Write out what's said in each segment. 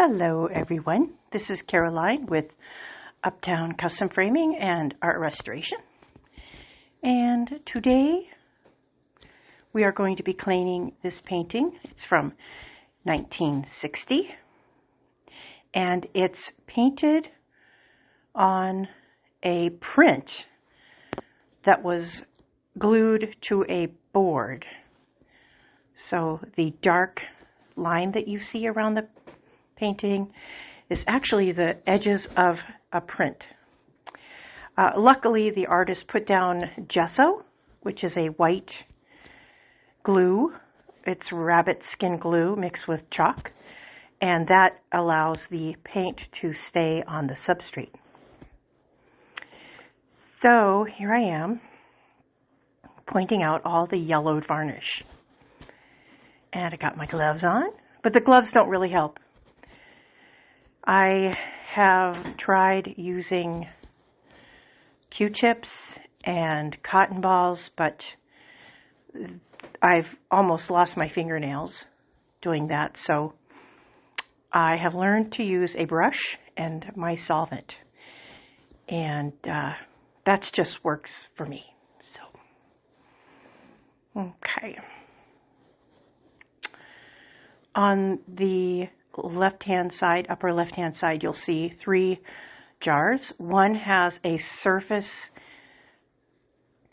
Hello everyone, this is Caroline with Uptown Custom Framing and Art Restoration, and today we are going to be cleaning this painting. It's from 1960 and it's painted on a print that was glued to a board. So the dark line that you see around the painting is actually the edges of a print. Luckily, the artist put down gesso, which is a white glue. It's rabbit skin glue mixed with chalk, and that allows the paint to stay on the substrate. So here I am pointing out all the yellowed varnish. And I got my gloves on, but the gloves don't really help. I have tried using Q-tips and cotton balls, but I've almost lost my fingernails doing that, so I have learned to use a brush and my solvent, and that just works for me. So, okay. On the left-hand side, upper left-hand side, you'll see 3 jars. One has a surface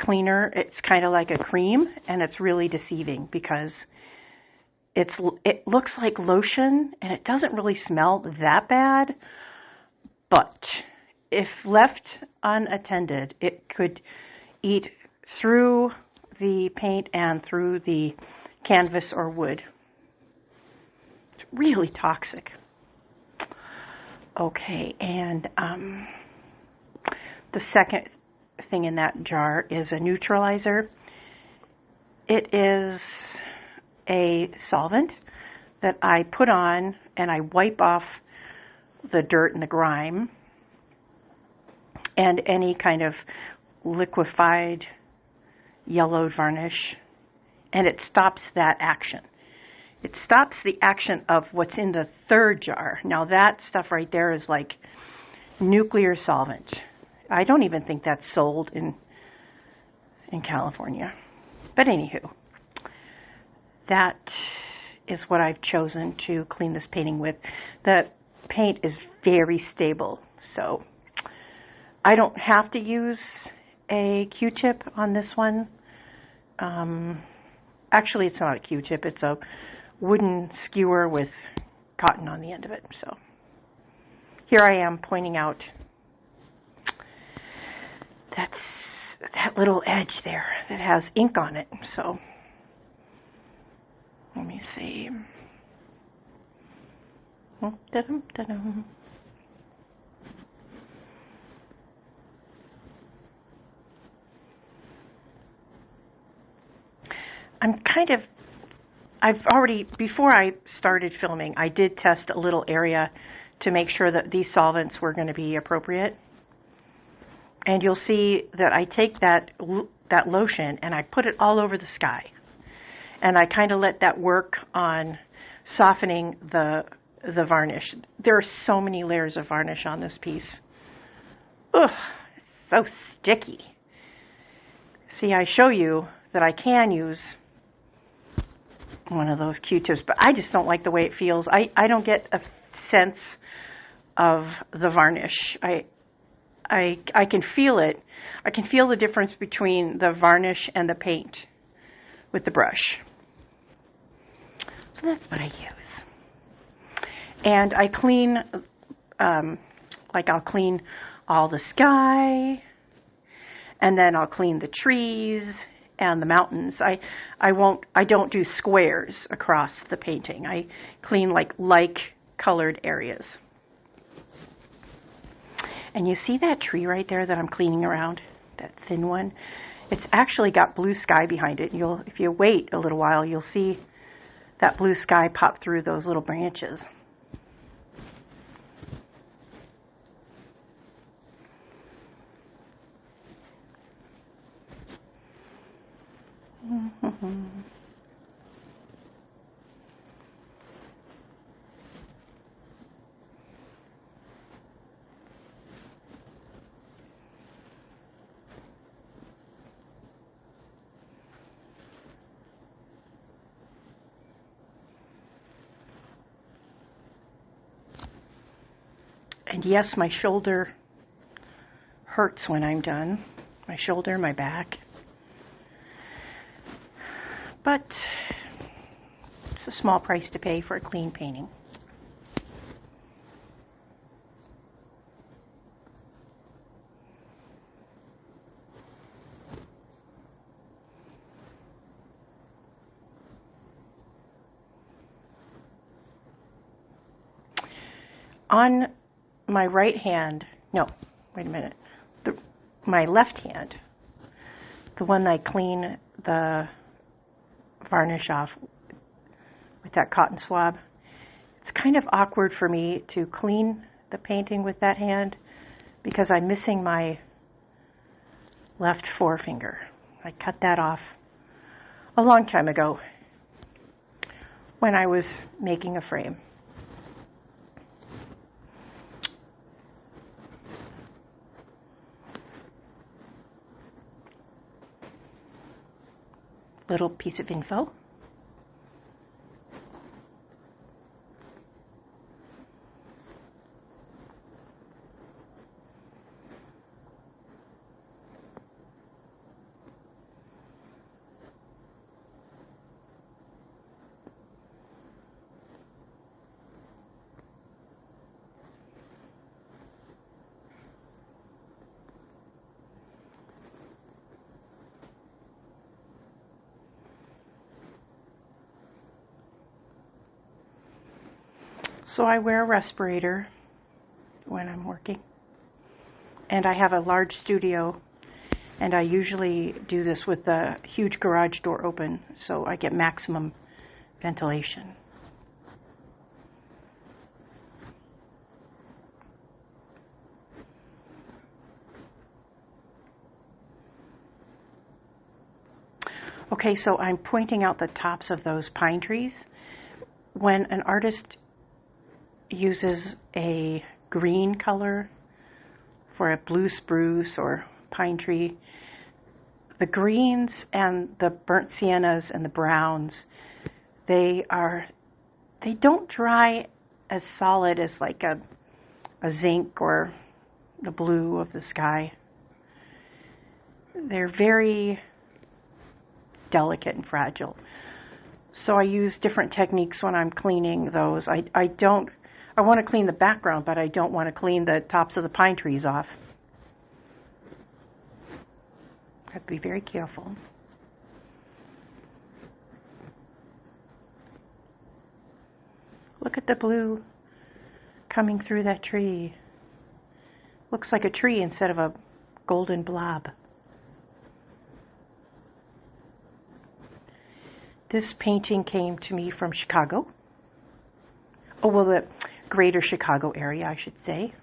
cleaner. It's kind of like a cream, and it's really deceiving because it looks like lotion, and it doesn't really smell that bad, but if left unattended, it could eat through the paint and through the canvas or wood. Really toxic. Okay, and the second thing in that jar is a neutralizer. It is a solvent that I put on and I wipe off the dirt and the grime and any kind of liquefied yellowed varnish, and it stops that action. It stops the action of what's in the third jar. Now that stuff right there is like nuclear solvent. I don't even think that's sold in California. But anywho, that is what I've chosen to clean this painting with. The paint is very stable, so I don't have to use a Q-tip on this one. Actually, it's not a Q-tip. It's a wooden skewer with cotton on the end of it. So here I am pointing out that little edge there that has ink on it. So let me see. Da-dum. Before I started filming, I did test a little area to make sure that these solvents were going to be appropriate. And you'll see that I take that lotion and I put it all over the sky. And I kind of let that work on softening the varnish. There are so many layers of varnish on this piece. Ugh, so sticky. See, I show you that I can use one of those Q-tips, but I just don't like the way it feels. I don't get a sense of the varnish. I can feel it. I can feel the difference between the varnish and the paint with the brush. So that's what I use. And I clean, I'll clean all the sky, and then I'll clean the trees and the mountains. I don't do squares across the painting. I clean like colored areas. And you see that tree right there that I'm cleaning around, that thin one? It's actually got blue sky behind it. If you wait a little while, you'll see that blue sky pop through those little branches. And yes, my shoulder hurts when I'm done. My shoulder, my back. But it's a small price to pay for a clean painting. On my right hand, no, wait a minute, my left hand, the one I clean the varnish off with that cotton swab, it's kind of awkward for me to clean the painting with that hand because I'm missing my left forefinger. I cut that off a long time ago when I was making a frame. Little piece of info. So I wear a respirator when I'm working, and I have a large studio, and I usually do this with the huge garage door open so I get maximum ventilation. Okay, so I'm pointing out the tops of those pine trees. When an artist uses a green color for a blue spruce or pine tree, the greens and the burnt siennas and the browns, they don't dry as solid as like a zinc or the blue of the sky. They're very delicate and fragile. So I use different techniques when I'm cleaning those. I want to clean the background, but I don't want to clean the tops of the pine trees off. I have to be very careful. Look at the blue coming through that tree. Looks like a tree instead of a golden blob. This painting came to me from Chicago. Oh, well, the greater Chicago area, I should say.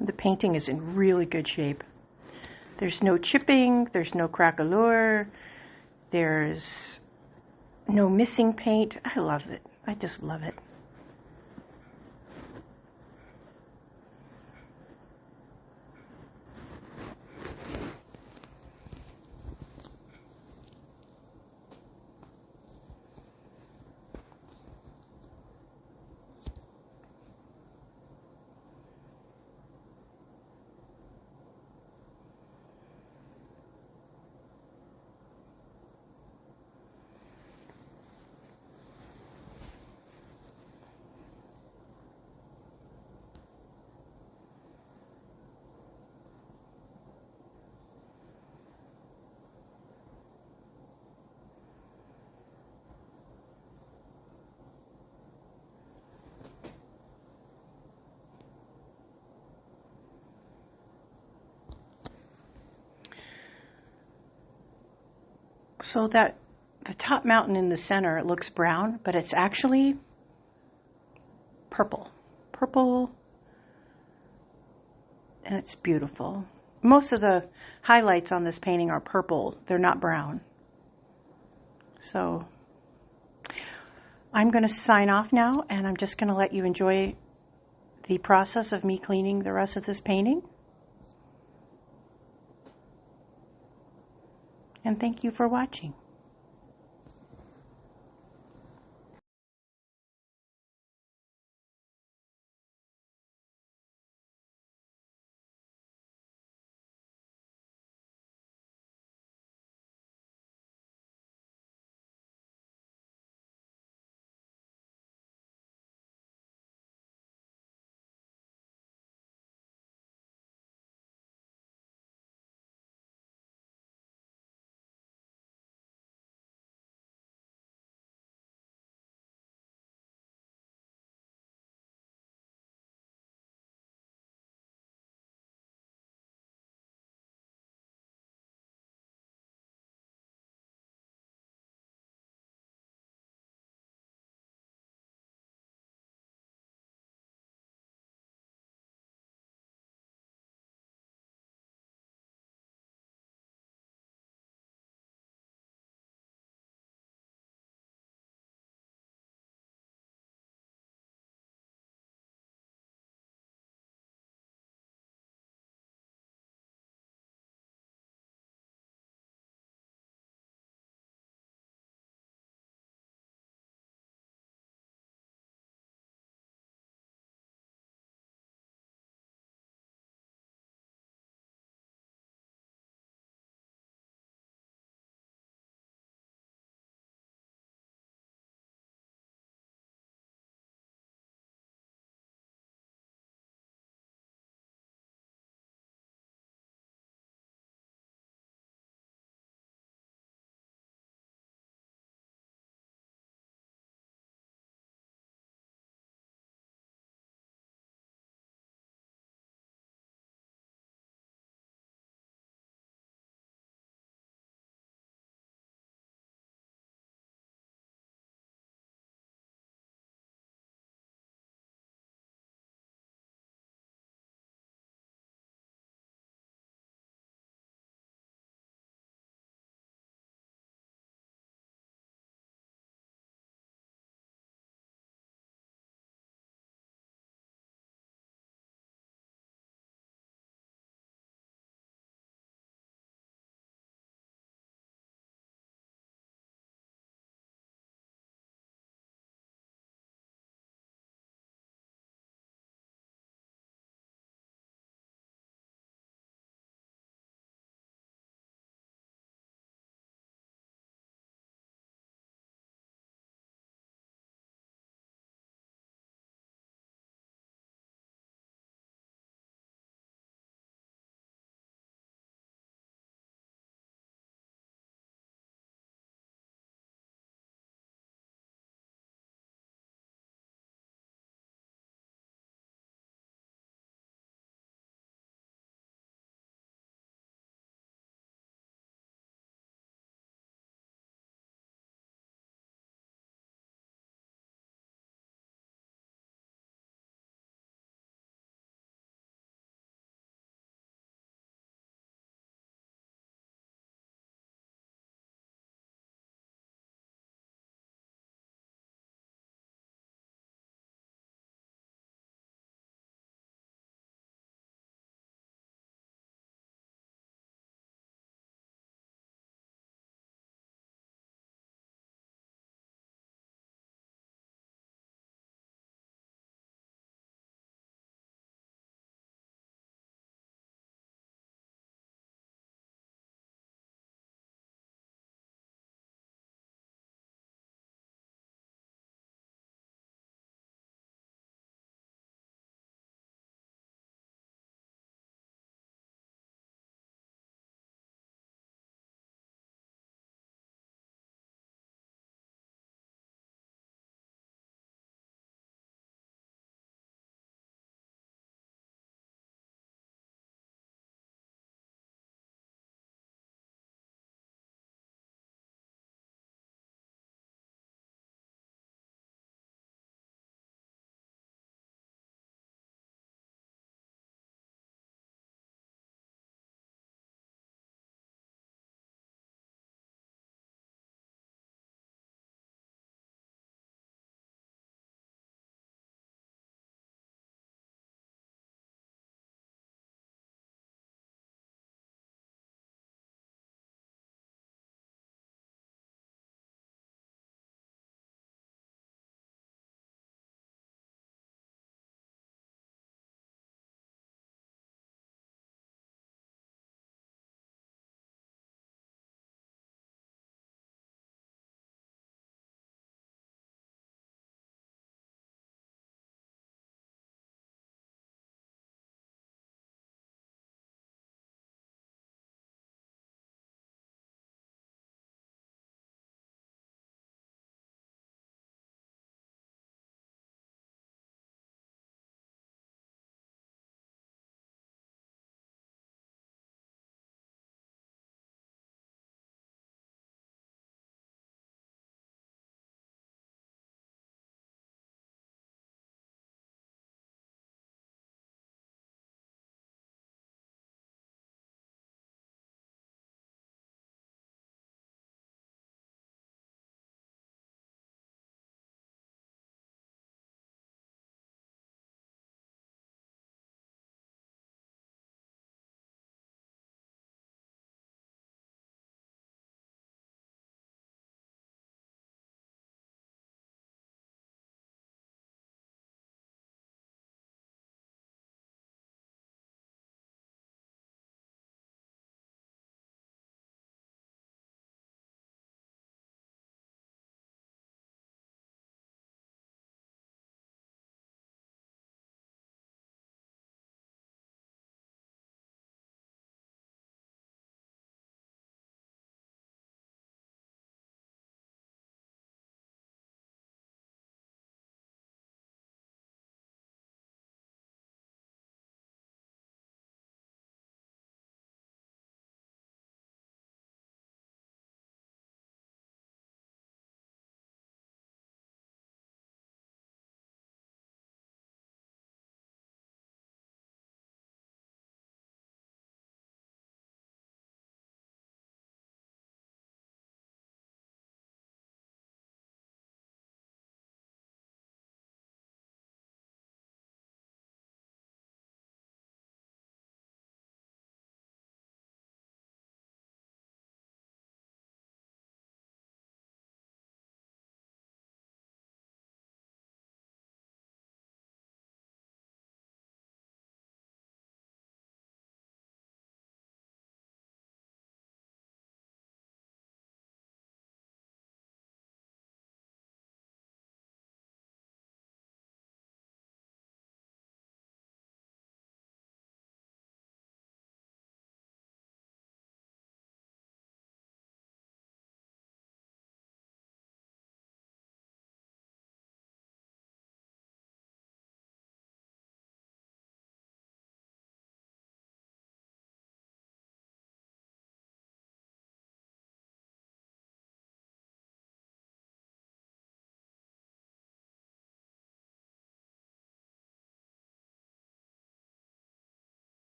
The painting is in really good shape. There's no chipping, there's no craquelure, there's no missing paint. I love it. I just love it. So that the top mountain in the center, it looks brown, but it's actually purple. Purple, and it's beautiful. Most of the highlights on this painting are purple. They're not brown. So I'm going to sign off now, and I'm just going to let you enjoy the process of me cleaning the rest of this painting. And thank you for watching.